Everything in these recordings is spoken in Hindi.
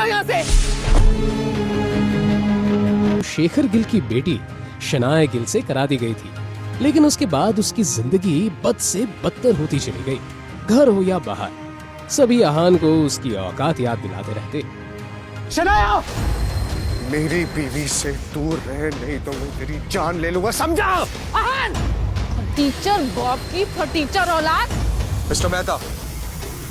जाओ यहाँ से। शेखर गिल की बेटी शनाया गिल से करा दी गई थी, लेकिन उसके बाद उसकी जिंदगी बद से बदतर होती चली गई। घर हो या बाहर, सभी आहान को उसकी औकात याद दिलाते रहते। शनाया, मेरी बीवी से दूर रहे, नहीं तो मैं तेरी जान ले लूंगा, समझा? आहान, टीचर बॉब की फटीचर औलाद। मिस्टर मेहता,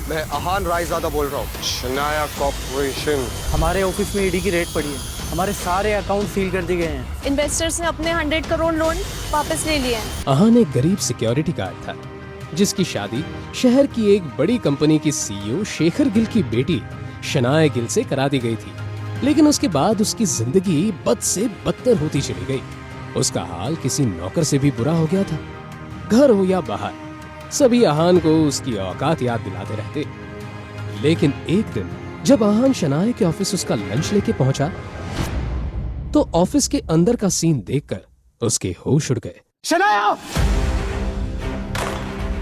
मैं आहान रायजादा बोल रहा हूँ, शनाया कॉर्पोरेशन। हमारे ऑफिस में ईडी की रेड पड़ी है, हमारे सारे अकाउंट सील कर दिए गए हैं। इन्वेस्टर्स ने अपने 100 करोड़ लोन वापस ले लिए हैं। आहान एक गरीब सिक्योरिटी गार्ड था, जिसकी शादी शहर की एक बड़ी कंपनी की सीईओ शेखर गिल की बेटी शनाया गिल से करा दी गई थी, लेकिन उसके बाद उसकी जिंदगी बद से बदतर होती चली गई। उसका हाल किसी नौकर से भी बुरा हो गया था। घर हो या बाहर, सभी आहान को उसकी औकात याद दिलाते रहते। लेकिन एक दिन जब आहान शनाया के ऑफिस उसका लंच लेके पहुंचा, तो ऑफिस के अंदर का सीन देखकर उसके होश उड़ गए। शनाया!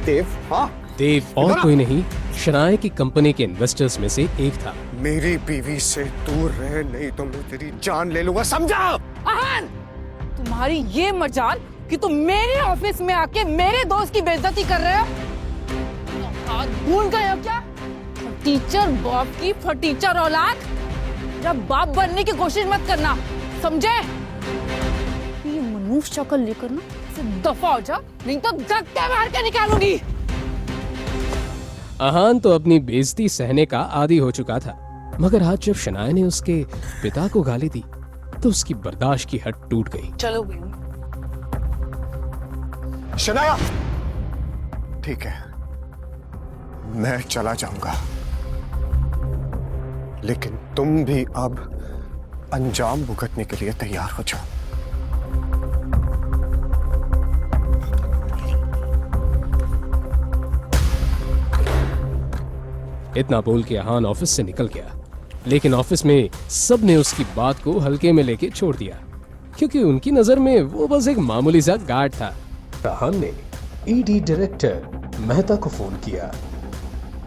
देव, हाँ? देव और कोई नहीं, शनाया की कंपनी के इन्वेस्टर्स में से एक था। मेरी बीवी से दूर रहे, नहीं तो मैं तेरी जान ले लूंगा, समझा? आहान, तुम्हारी ये मजाल कि तुम मेरे ऑफिस में आके मेरे दोस्त की बेइज्जती कर रहे हो। भूल गए हो क्या? टीचर बॉब की फटीचर औलाद। जब बाप बनने की कोशिश मत करना, समझे? ये मनुष्य शक्ल लेकर ना दफा हो जा, नहीं तो धक्के मार के निकालूंगी। आहान तो अपनी बेइज्जती सहने का आदी हो चुका था, मगर आज जब शनाया ने उसके पिता को गाली दी तो उसकी बर्दाश्त की हद टूट गई। चलो शनाया, ठीक है, मैं चला जाऊंगा, लेकिन तुम भी अब अंजाम भुगतने के लिए तैयार हो जाओ। इतना बोल के आहान ऑफिस से निकल गया, लेकिन ऑफिस में सब ने उसकी बात को हल्के में लेके छोड़ दिया, क्योंकि उनकी नजर में वो बस एक मामूली सा गार्ड था। आहान ने ईडी डायरेक्टर मेहता को फोन किया।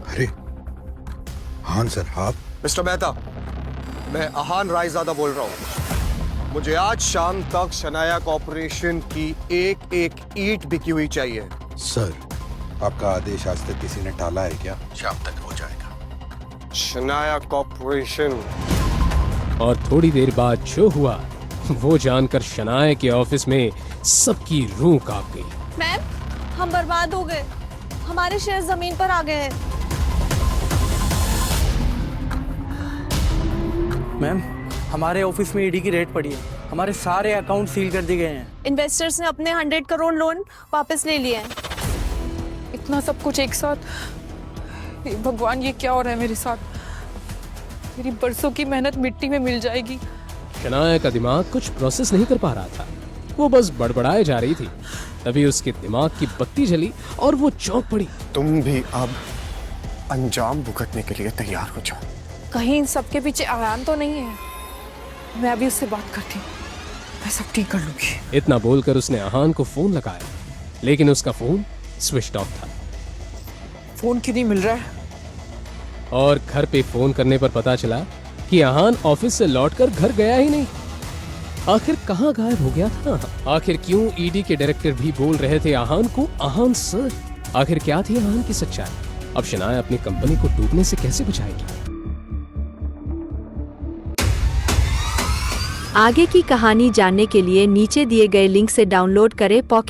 अरे हान सर, आप? मिस्टर मेहता, मैं आहान रायजादा बोल रहा हूँ। मुझे आज शाम तक शनाया कॉर्पोरेशन की एक एक ईंट बिकी हुई चाहिए। सर, आपका आदेश आज तक किसी ने टाला है क्या? शाम तक हो जाएगा। शनाया कॉर्पोरेशन। और थोड़ी देर बाद जो हुआ वो जानकर शनाया के ऑफिस में सबकी रूह कांप गई। मैम, हम बर्बाद हो गए, हमारे शेयर जमीन पर आ गए हैं। मैम, हमारे ऑफिस में ईडी की रेड पड़ी है, हमारे सारे अकाउंट सील कर दिए गए हैं। इन्वेस्टर्स ने अपने 100 करोड़ लोन वापस ले लिए हैं। इतना सब कुछ एक साथ, हे भगवान, ये क्या हो रहा है मेरे साथ? मेरी बरसों की मेहनत मिट्टी में मिल जाएगी। शनाया का दिमाग कुछ प्रोसेस नहीं कर पा रहा था, वो बस बड़बड़ाए जा रही थी। तभी उसके दिमाग की बत्ती जली और वो चौंक पड़ी। तुम भी अब अंजाम भुगतने के लिए तैयार हो जाओ। कहीं इन सबके पीछे आराम तो नहीं है? मैं अभी उससे बात करती हूँ, मैं सब ठीक कर लूंगी। इतना बोलकर उसने आहान को फोन लगाया, लेकिन उसका फोन स्विच ऑफ था। फोन क्यों नहीं मिल रहा है? और घर पे फोन करने पर पता चला कि आहान ऑफिस से लौटकर घर गया ही नहीं। आखिर कहाँ गायब हो गया था? आखिर क्यों ईडी के डायरेक्टर भी बोल रहे थे आहान को आहान सर? आखिर क्या थी आहान की सच्चाई? अब शनाया अपनी कंपनी को डूबने से कैसे बचाएगी? आगे की कहानी जानने के लिए नीचे दिए गए लिंक से डाउनलोड करें पॉकेट